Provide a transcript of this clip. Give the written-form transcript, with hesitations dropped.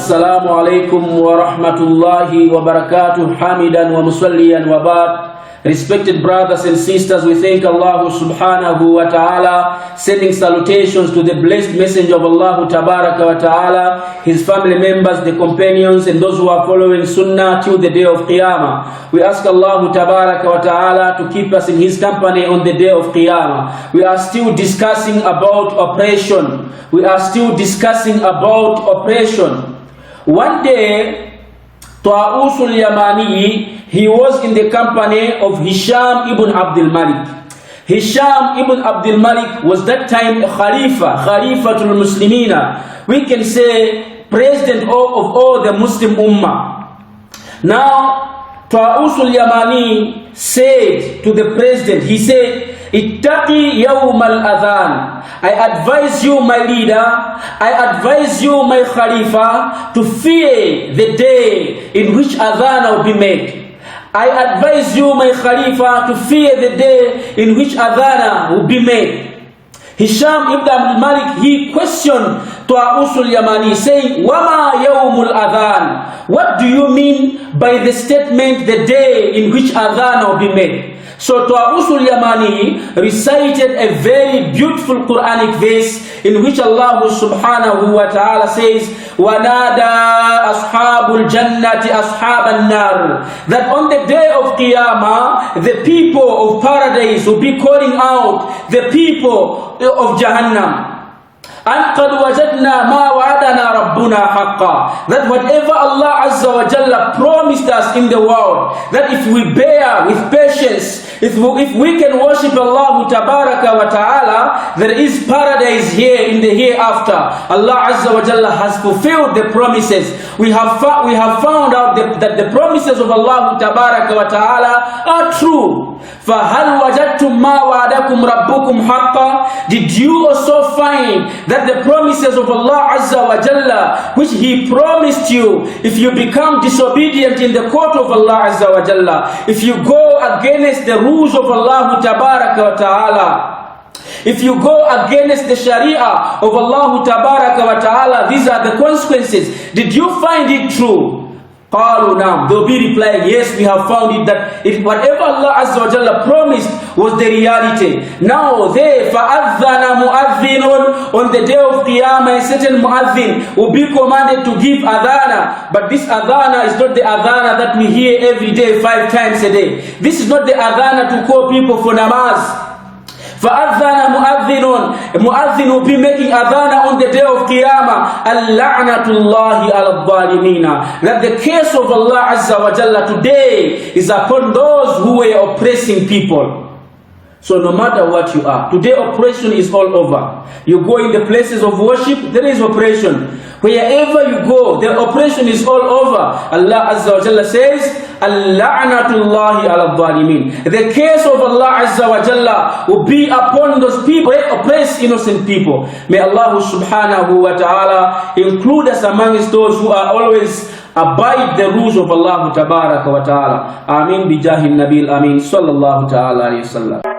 Assalamu alaikum wa rahmatullahi wa barakatuh. Hamidan wa musalliyan wa ba'd. Respected brothers and sisters, we thank Allah subhanahu wa ta'ala, sending salutations to the blessed messenger of Allah tabaraka wa ta'ala, his family members, the companions, and those who are following sunnah till the day of Qiyamah. We ask Allah tabaraka wa ta'ala to keep us in his company on the day of Qiyamah. We are still discussing about oppression. One day, Tawus al-Yamani, he was in the company of Hisham ibn Abdul Malik. Hisham ibn Abdul Malik was that time Khalifatul Muslimina. We can say president of all the Muslim Ummah. Now, Tawus al-Yamani said to the president, he said, Ittaqi yawm al-adhan. I advise you, my leader, I advise you, my Khalifa, to fear the day in which adhan will be made. I advise you, my Khalifa, to fear the day in which adhan will be made. Hisham ibn Abdul Malik, he questioned Tawus al-Yamani, saying, Wama yawmul adhan? What do you mean by the statement, the day in which adhan will be made? So Tawus al-Yamani recited a very beautiful Quranic verse in which Allah subhanahu wa ta'ala says, وَنَادَى أَصْحَابُ الْجَنَّةِ أَصْحَابَ النَّارِ, that on the day of Qiyamah, the people of paradise will be calling out the people of Jahannam. And قَدْ وَجَدْنَا مَا وَعَدَنَا رَبُّنَا حَقًّا, that whatever Allah Azza wa Jalla promised us in the world, that if we bear with patience, if we can worship Allah Tabaraka wa Ta'ala, there is paradise here in the hereafter. Allah Azza wa Jalla has fulfilled the promises. We have found out that the promises of Allah Tabaraka wa Ta'ala are true. فَهَلْ وَجَدْتُمْ مَا وَعَدَكُمْ رَبُّكُمْ حَقًّا? Did you also find that the promises of Allah Azza wa Jalla, which He promised you, if you become disobedient in the court of Allah Azza wa Jalla, if you go against the rules of Allah Tabaraka wa Ta'ala, if you go against the Sharia of Allah Tabaraka wa Ta'ala, these are the consequences. Did you find it true? قالوا نعم. They'll be replying, yes, we have found it, that whatever Allah Azza wa Jalla promised was the reality. Now they, فَأَذَّنَ مُؤَذِّنٌ, on the day of Qiyamah, a certain mu'adhin will be commanded to give adhana. But this adhana is not the adhana that we hear every day 5 times a day. This is not the adhana to call people for namaz. فَأَذَّنَ مُؤَذِّنٌ, a mu'adhin will be making adhana on the day of Qiyamah. اللَّعْنَةُ اللَّهِ عَلَى الظَّالِمِينَ, that the curse of Allah Azza wa Jalla today is upon those who were oppressing people. So no matter what you are, today oppression is all over. You go in the places of worship, there is oppression. Wherever you go, the oppression is all over. Allah Azza wa Jalla says, Al-la'natullahi ala dhalimin. The curse of Allah Azza wa Jalla will be upon those people who oppress innocent people. May Allah subhanahu wa ta'ala include us amongst those who are always abide the rules of Allah tabaraka wa ta'ala. Amin bijahi nabil amin sallallahu ta'ala alayhi wa sallam.